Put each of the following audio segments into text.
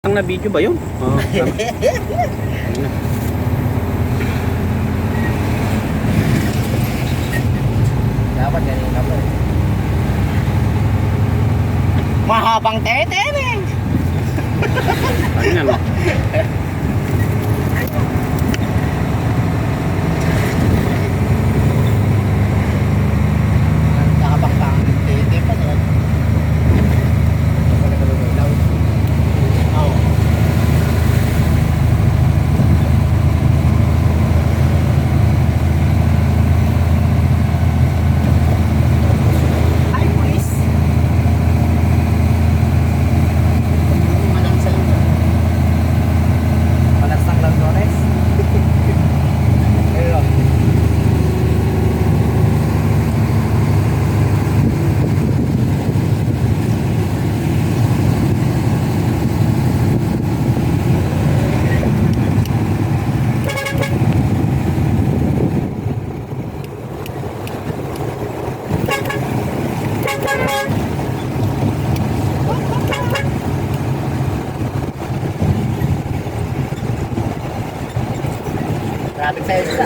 Ang na video ba yun? Oo. Dapat ganyan po. Mahabang tete. Ano yan, no? Nakabakbang tete pa no. Oh. Ay, pulis. Malansang lang Torres. Hello. Traffic sa EDSA.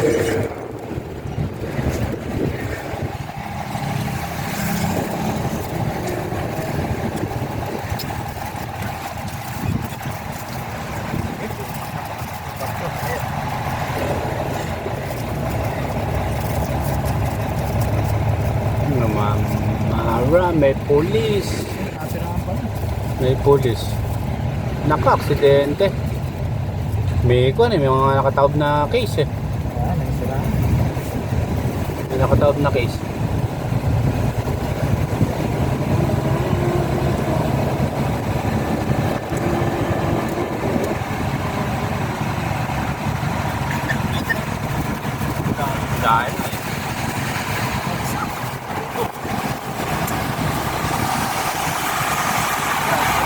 Mara, may police. May police. Naka-aksidente. May mga nakataob na case eh. Ah, nagsira. May nakataob na case. Dahil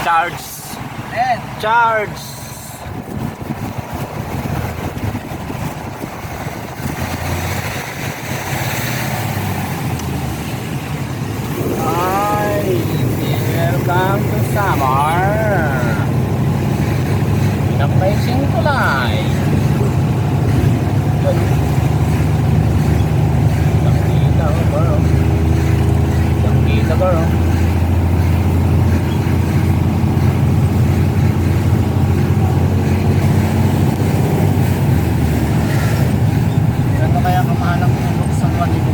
charge. Charge. Ay, welcome to summer. Napaising kulay. Nakita ko bro. Nakita ko bro. Ano kaya kamahal ang tulog sa mga dito?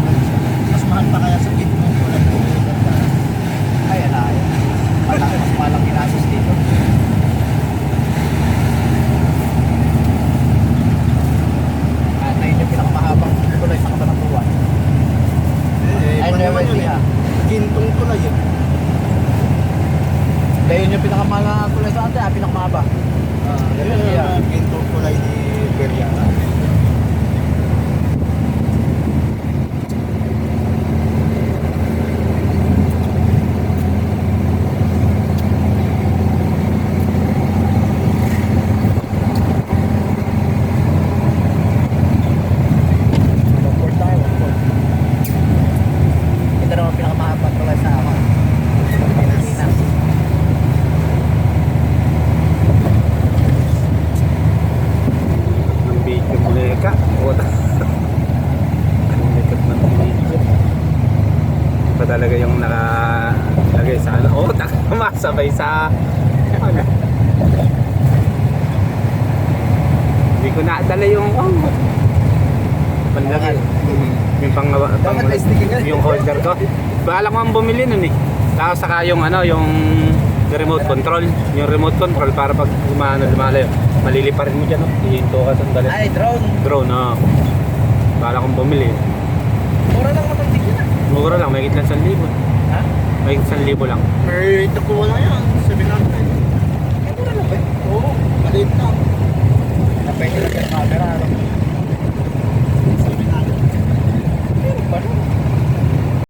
Mas mahal pa kaya sa dito ng tulad ko. Ay, alay. Mas mahal ang ginastos dito. At na yun yung pinakamahabang tulay sa Kabanatuan. Ay, never siya. Gintong tulay yun. Dahil yun yung pinakamahal na tulay sa atin, pinakamahaba. Never siya. Gintong tulay ni Periana. One-fourth tayo, one-fourth. Ito naman pinakamahaba tulay sa ako. Pilipinas. Ng video muleka. Puta. Ang likat ng video. Iba talaga yung nakalagay sa ano. Oh, masabay sa ano. Hindi ko nadala yung panlagay. Yung Bakit may sticker ka? yung holder ko. Bala ko ang bumili nun eh. Tapos saka yung ano, yung remote control. Yung remote control para pag lumalayo. Maliliparin mo dyan, no? Ihinto ka sandali. Ay, drone. Drone, no? Bala kong bumili. Mura lang matang yun ah. Mura lang, may lang 1,000. Ha? May 1,000 lang. May nakuha na yan.